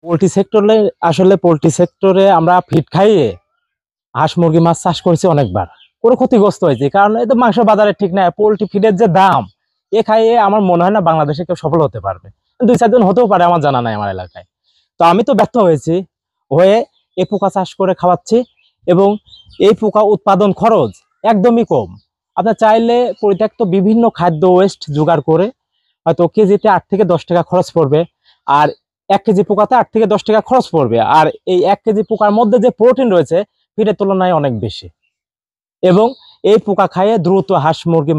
Poultry সেক্টরে আমরা feed খাইয়ে হাঁস মুরগি মাছ চাষ করেছি অনেকবার, করে ক্ষতিগ্রস্ত হয়েছে। কারণ এই তো মাংস বাজারে ঠিক নাই, পোল্ট্রি ফিডের যে দাম, এ খাইয়ে আমার মনে হয় না বাংলাদেশে কেউ সফল হতে পারবে। 2-4 জন হতেও পারে, আমার জানা নাই আমার এলাকায়। তো আমি তো ব্যর্থ হয়েছি, হয়ে এই পোকা চাষ করে খাওয়াচ্ছি। এবং এই পোকা উৎপাদন খরচ একদমই কম। আপনার চাইলে পরিত্যক্ত বিভিন্ন খাদ্য ওয়েস্ট জোগাড় করে হয়তো কেজিতে 8 থেকে 10 টাকা খরচ পড়বে, আর 1 কেজি পোকাতে 8 থেকে 10 টাকা খরচ পড়বে। আর এই 1 কেজি পোকার মধ্যে যে প্রোটিন রয়েছে ফিডের তুলনায় অনেক বেশি। এবং এই পোকা খাইয়ে দ্রুত হাঁস মুরগি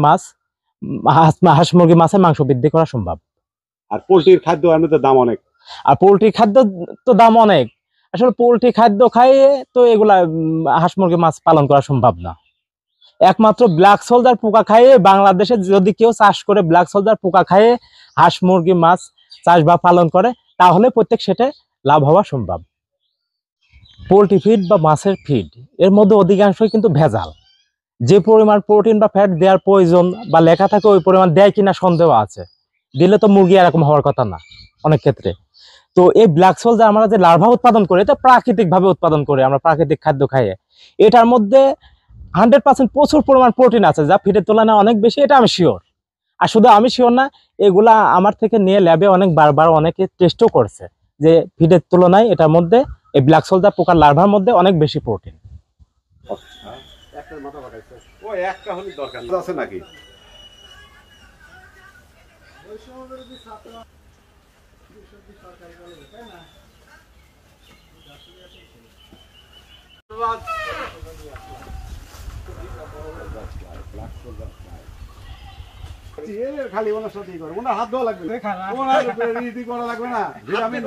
মাছের মাংস বৃদ্ধি করা সম্ভব। আর পোল্ট্রির খাদ্য এমনিতে দাম অনেক। আর পোল্ট্রি খাদ্য তো দাম অনেক। আসলে পোল্ট্রি খাদ্য খাইয়ে তো এগুলা হাঁস মুরগি মাছ পালন করা সম্ভব না। একমাত্র ব্ল্যাক সোলজার পোকা খাইয়ে বাংলাদেশে যদি কেউ চাষ করে, ব্ল্যাক সোলজার পোকা খাইয়ে হাঁস মুরগি মাছ চাষ বা পালন করে, তাহলে প্রত্যেক সেটে লাভ হওয়া সম্ভব। পোল্ট্রি ফিড বা মাছের ফিড এর মধ্যে অধিকাংশই কিন্তু ভেজাল। যে পরিমাণ প্রোটিন বা ফ্যাট দেওয়ার প্রয়োজন বা লেখা থাকে ওই পরিমাণ দেয় কিনা সন্দেহ আছে। দিলে তো মুরগি এরকম হওয়ার কথা না অনেক ক্ষেত্রে। তো এই ব্ল্যাক সোলজার আমরা যে লার্ভা উৎপাদন করি, এটা প্রাকৃতিক ভাবে উৎপাদন করি আমরা, প্রাকৃতিক খাদ্য খাইয়ে। এটার মধ্যে 100% প্রচুর পরিমাণ প্রোটিন আছে, যা ফিডের তুলনায় অনেক বেশি, এটা আমি শিওর। আর শুধু আমি শিওর না, এগুলা আমার থেকে নিয়ে ল্যাবে অনেক বারবার অনেকে টেস্টও করছে যে ফিডের তুলনায় এটার মধ্যে, এই ব্ল্যাক সোলজার পোকার লার্ভার মধ্যে অনেক বেশি প্রোটিন। একটা হলে দরকার আছে নাকি? খালি ওনার সাথেই করে, ওনার হাত ধোয়া লাগবে, করা লাগবে না। ভিটামিন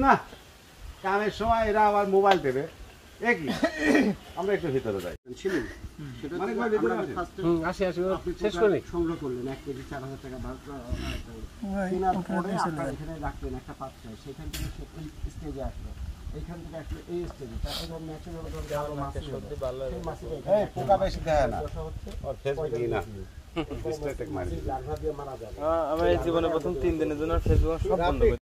না, কামের সময় এরা আবার মোবাইল দেবে। একই আমরা একটু ভিতরে যাই। শেষ করে সংগ্রহ করলেন 1 কেজি 4000 টাকা কেনার পরে আপনারা এখানে রাখলেন একটা পাত্রে, সেখান থেকে এই স্টেজে আসলো, এইখান থেকে আসলে এই স্টেজে, তারপর ন্যাচারাল ভালো মাছ সত্যি ভালো এই মাছই এই পোকা বেশি দেয় না আর ফেসবুক না স্ট্যাটিক মারি লার্ভা দিয়ে মারা যাবে। আমার জীবনে প্রথম 3 দিনের জন্য ফেসবুক সব বন্ধ করে